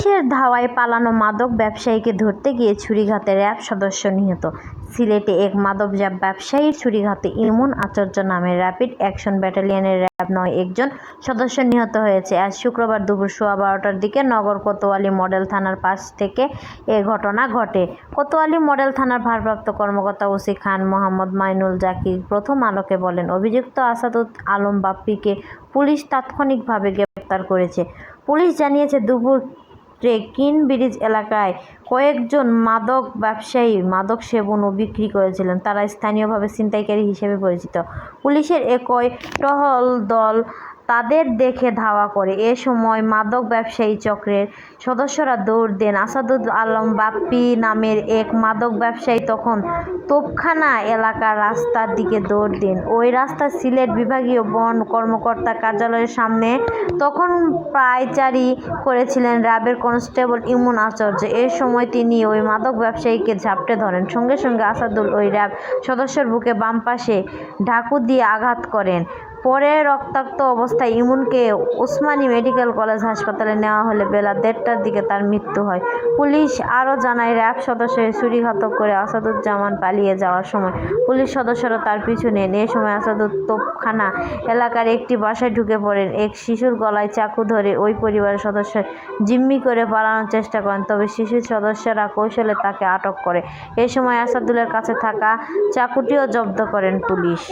পুলিশের ধাওয়ায় পালানো মাদক ব্যবসায়ীকে ধরতে গিয়ে ছুরিঘাতে র্যাব সদস্য নিহত। সিলেটে এক মাদক ব্যবসায়ীর ছুরিঘাতে ইমন আচার্য নামের র্যাপিড অ্যাকশন ব্যাটালিয়নের র্যাব ৯ একজন সদস্য নিহত হয়েছে। আজ শুক্রবার দুপুর সোয়া ১২টার দিকে নগর কোতোয়ালি মডেল থানার পাশ থেকে এ ঘটনা ঘটে। কোতোয়ালি মডেল থানার ভারপ্রাপ্ত কর্মকর্তা ওসি খান মোহাম্মদ মাইনুল জাকির প্রথম আলোকে বলেন, অভিযুক্ত আসাদুল আলম বাপ্পিকে পুলিশ তাৎক্ষণিকভাবে গ্রেপ্তার করেছে। পুলিশ জানিয়েছে, দুপুরে কিন ব্রিজ এলাকায় কয়েকজন মাদক ব্যবসায়ী মাদক সেবন ও বিক্রি করেছিলেন। তারা স্থানীয়ভাবে ছিনতাইকারী হিসেবে পরিচিত। পুলিশের একই টহল দল তাদের দেখে ধাওয়া করে। এ সময় মাদক ব্যবসায়ী চক্রের সদস্যরা দৌড় দেন। আসাদুল আলম বাপ্পি নামের এক মাদক ব্যবসায়ী তখন তোপখানা এলাকার রাস্তার দিকে দৌড় দেন। ওই রাস্তা সিলেট বিভাগীয় বন কর্মকর্তা কার্যালয়ের সামনে তখন পায়চারি করছিলেন র্যাবের কনস্টেবল ইমন আচার্য। এ সময় তিনি ওই মাদক ব্যবসায়ীকে ঝাপটে ধরেন। সঙ্গে সঙ্গে আসাদুল ওই র্যাব সদস্যের বুকে বাম পাশে ঢাকু দিয়ে আঘাত করেন। পরে রক্তাক্ত অবস্থায় ইমনকে ওসমানী মেডিকেল কলেজ হাসপাতালে নেওয়া হলে বেলা ১:৩০টার দিকে তার মৃত্যু হয়। পুলিশ আরও জানায়, র্যাব সদস্যের ছুরিঘাত করে আসাদুজ্জামান পালিয়ে যাওয়ার সময় পুলিশ সদস্যরা তার পিছু নেন। এ সময় আসাদুল তোপখানা এলাকার একটি বাসায় ঢুকে পড়েন। এক শিশুর গলায় চাকু ধরে ওই পরিবারের সদস্য জিম্মি করে পালানোর চেষ্টা করেন, তবে শিশুর সদস্যরা কৌশলে তাকে আটক করে। এ সময় আসাদুলের কাছে থাকা চাকুটিও জব্দ করেন পুলিশ।